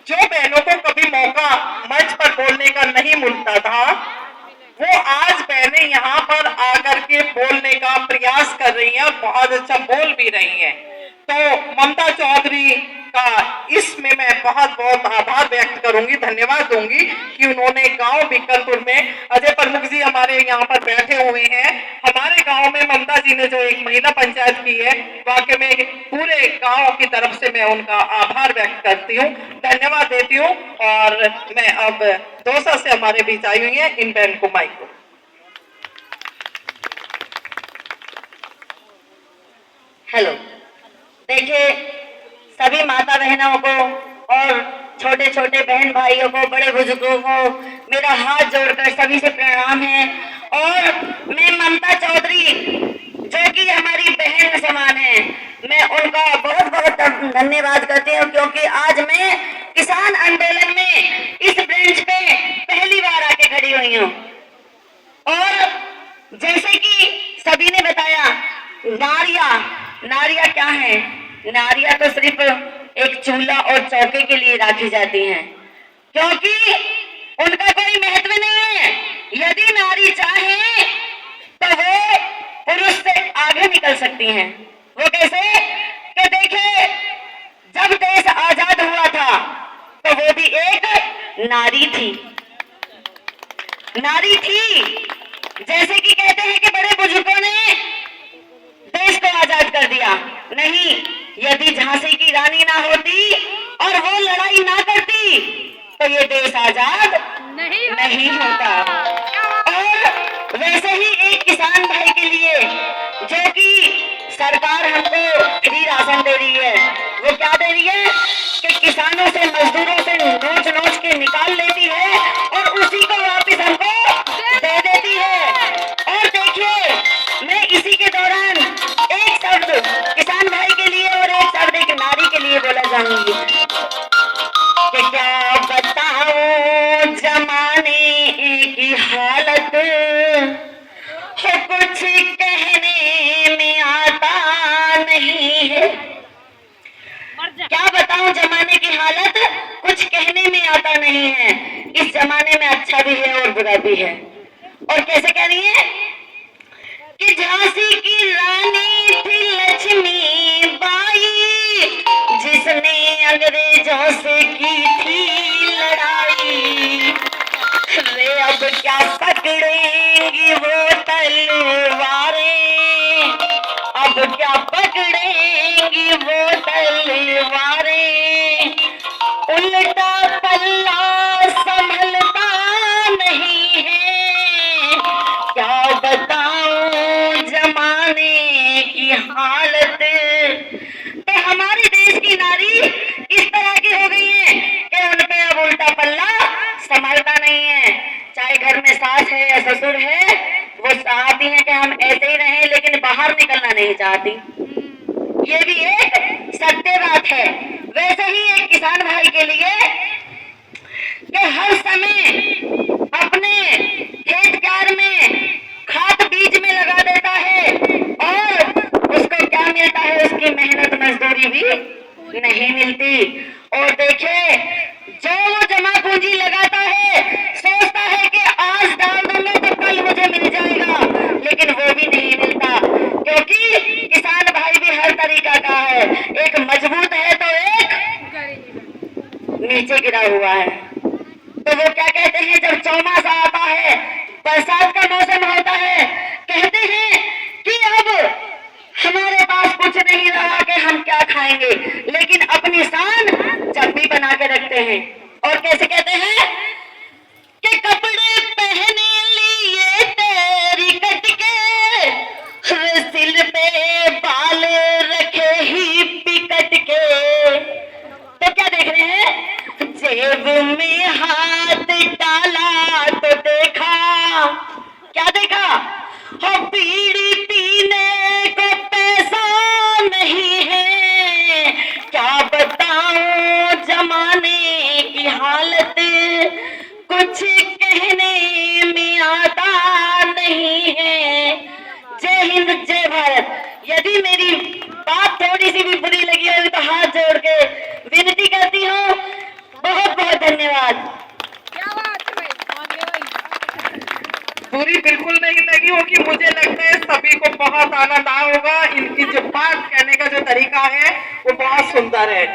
जो बहनों को कभी मौका मंच पर बोलने का नहीं मिलता था, वो आज बहनें यहाँ पर आकर के बोलने का प्रयास कर रही हैं और बहुत अच्छा बोल भी रही हैं। तो ममता चौधरी का इसमें मैं बहुत बहुत आभार व्यक्त करूंगी, धन्यवाद दूंगी कि उन्होंने गांव बिकलपुर में, अजय प्रमुख जी हमारे यहाँ पर बैठे हुए हैं, हमारे गांव में ममता जी ने जो एक महिला पंचायत की है, वाकई में पूरे गांव की तरफ से मैं उनका आभार व्यक्त करती हूँ, धन्यवाद देती हूँ। और मैं अब दौसा से हमारे बीच आई हुई है इन बहन को माइक को। हेलो, देखिए सभी माता बहनों को और छोटे छोटे बहन भाइयों को, बड़े बुजुर्गों को मेरा हाथ जोड़कर सभी से प्रणाम है। और मैं ममता चौधरी जो कि हमारी बहन समान है, मैं उनका बहुत बहुत धन्यवाद करती हूँ, क्योंकि आज मैं किसान आंदोलन में इस ब्रांच पे पहली बार आके खड़ी हुई हूँ। और जैसे कि सभी ने बताया, नारियां क्या है? नारियां तो सिर्फ एक चूल्हा और चौके के लिए राखी जाती हैं, क्योंकि उनका कोई महत्व नहीं है। यदि नारी चाहे तो वो पुरुष से आगे निकल सकती हैं। वो कैसे? कि देखिए, जब देश आजाद हुआ था तो वो भी एक नारी थी। जैसे कि कहते हैं कि बड़े बुजुर्गों ने देश को आजाद कर दिया। नहीं, यदि झांसी की रानी ना होती और वो लड़ाई ना करती तो ये देश आजाद नहीं होता। और वैसे ही एक किसान भाई के लिए, जो कि सरकार हमको फ्री राशन दे रही है, वो क्या दे रही है कि किसानों से, मजदूरों से नोच नोच के निकाल लेती है और उसी को वापस हमको दे देती है। और देखिए, मैं इसी के दौरान एक शब्द किसान भाई के लिए और एक शब्द एक नारी के लिए बोला जाऊंगी कि क्या बताऊं जमाने की हालत, कुछ कहने में आता नहीं है। क्या बताऊं जमाने की हालत, कुछ कहने में आता नहीं है। इस जमाने में अच्छा भी है और बुरा भी है। और कैसे कह रही है कि झांसी की रानी थी लक्ष्मी बाई, जिसने अंग्रेजों से की थी लड़ाई। रे अब क्या पकड़ेंगी वो तलवारें, अब क्या पकड़ेंगी वो तलवारें। उल्टा पल्ला संभलता नहीं है, क्या बताऊं जमाने की हालत। तो हमारे देश की नारी इस तरह की हो गई है कि उन पे अब उल्टा पल्ला संभलता नहीं है। चाहे घर में सास है या ससुर है, वो चाहती हैं कि हम ऐसे ही रहें, लेकिन बाहर निकलना नहीं चाहती। ये भी एक सत्य बात है। वैसे ही एक किसान भाई के लिए कि हर समय अपने खेत कार में खाद बीज में लगा देता है और उसको क्या मिलता है? उसकी मेहनत मजदूरी भी नहीं मिलती। और देखिए, जो वो जमा पूंजी लगाता है, सोचता है कि आज डाल दूंगा तो कल मुझे मिल जाएगा, लेकिन वो भी नहीं मिलता, क्योंकि किसान भाई भी हर तरीका का है। एक मजबूत है तो एक नीचे गिरा हुआ है। तो वो क्या कहते हैं, जब चौमासा आता है, बरसात का मौसम होता है, कहते हैं कि अब हमारे पास कुछ नहीं रहा कि हम क्या खाएंगे, लेकिन अपनी शान जब भी बना के रखते हैं। और कैसे कहते हैं कि कपड़े पहने लिए तेरी कट के, सिर पे बाल रखे ही पिकट के। तो क्या देख रहे हैं? जेब में हाथ डाला तो देखा, क्या देखा? हो बीड़ी पीने को पैसा नहीं है, क्या बताऊं जमाने की हालत, कुछ कहने में आता नहीं है। जय हिंद, जय भारत। यदि मेरी बात थोड़ी सी भी बुरी लगी होगी तो हाथ जोड़ के विनती करती हूँ। बहुत धन्यवाद। बुरी बिल्कुल नहीं लगी होगी, मुझे लगता है सभी को बहुत आनंद आया होगा। इनकी जो बात कहने का जो तरीका है वो बहुत सुंदर है।